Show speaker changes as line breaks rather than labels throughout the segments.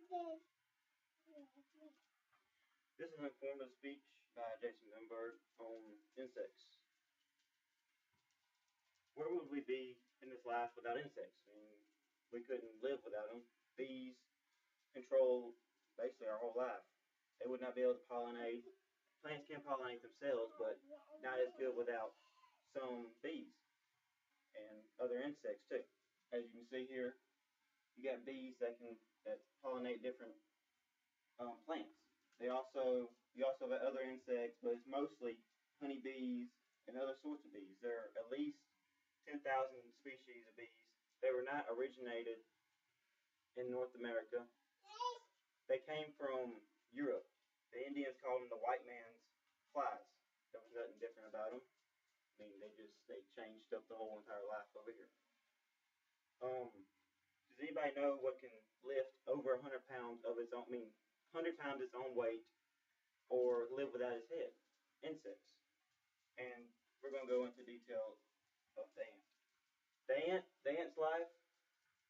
This is an informative speech by Jason Gunberg on insects. Where would we be in this life without insects? I mean, we couldn't live without them. Bees control basically our whole life. They would not be able to pollinate. Plants can pollinate themselves, but not as good without some bees and other insects too. As you can see here, you got bees that pollinate different plants. You also have other insects, but it's mostly honeybees and other sorts of bees. There are at least 10,000 species of bees. They were not originated in North America. They came from Europe. The Indians called them the white man's flies. There was nothing different about them. I mean, they changed up the whole entire life over here. Does anybody know what can lift over 100 pounds of its own? I mean, 100 times its own weight, or live without its head? Insects. And we're going to go into detail of the ant. The ant's life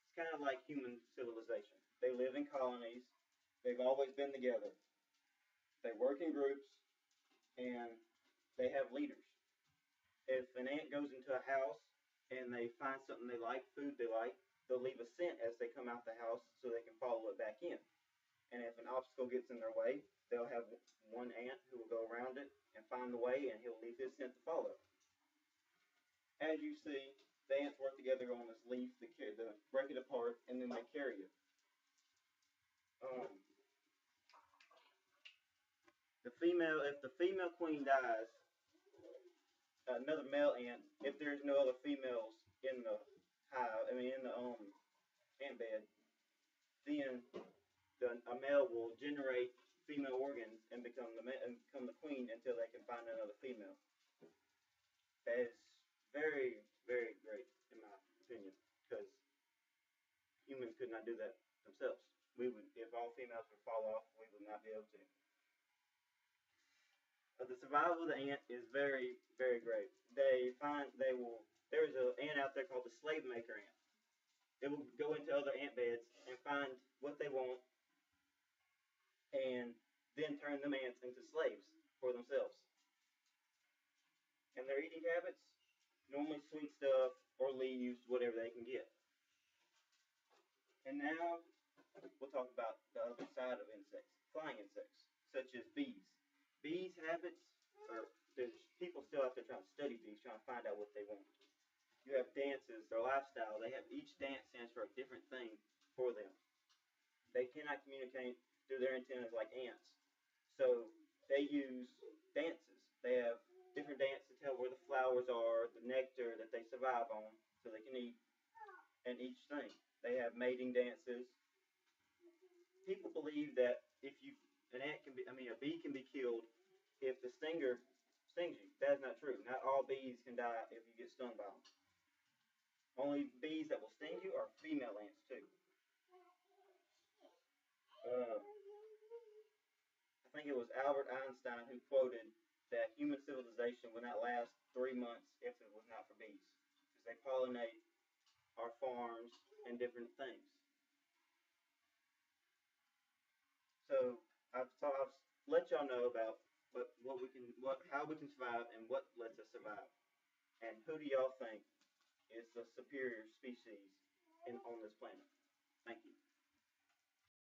is kind of like human civilization. They live in colonies. They've always been together. They work in groups, and they have leaders. If an ant goes into a house and they find something they like, food they like, they'll leave a scent as they come out the house so they can follow it back in. And if an obstacle gets in their way, they'll have one ant who will go around it and find the way, and he'll leave his scent to follow. As you see, the ants work together on this leaf, they break it apart, and then they carry it. Um, if the female queen dies, another male ant, if there's no other females in the hive, in the ant bed, then a male will generate female organs and become the queen until they can find another female. That is very, very great in my opinion, because humans could not do that themselves. We would, if all females would fall off, we would not be able to. But the survival of the ant is very, very great. There's an ant out there called the slave maker ant. It will go into other ant beds and find what they want, and then turn them ants into slaves for themselves. And their eating habits, normally sweet stuff or leaves, whatever they can get. And now we'll talk about the other side of insects, flying insects, such as bees. Bees' habits are, there's people still out there trying to study bees, trying to find out what they want. You have dances, their lifestyle, each dance stands for a different thing for them. They cannot communicate through their antennas like ants. So they use dances. They have different dances to tell where the flowers are, the nectar that they survive on, so they can eat, and each thing. They have mating dances. People believe that if you an ant can be, I mean, a bee can be killed if the stinger stings you. That is not true. Not all bees can die if you get stung by them. Only bees that will sting you are female ants too. Uh, I think it was Albert Einstein who quoted that human civilization would not last 3 months if it was not for bees, because they pollinate our farms and different things. So I've let y'all know about how we can survive and what lets us survive. And who do y'all think is the superior species on this planet? Thank you.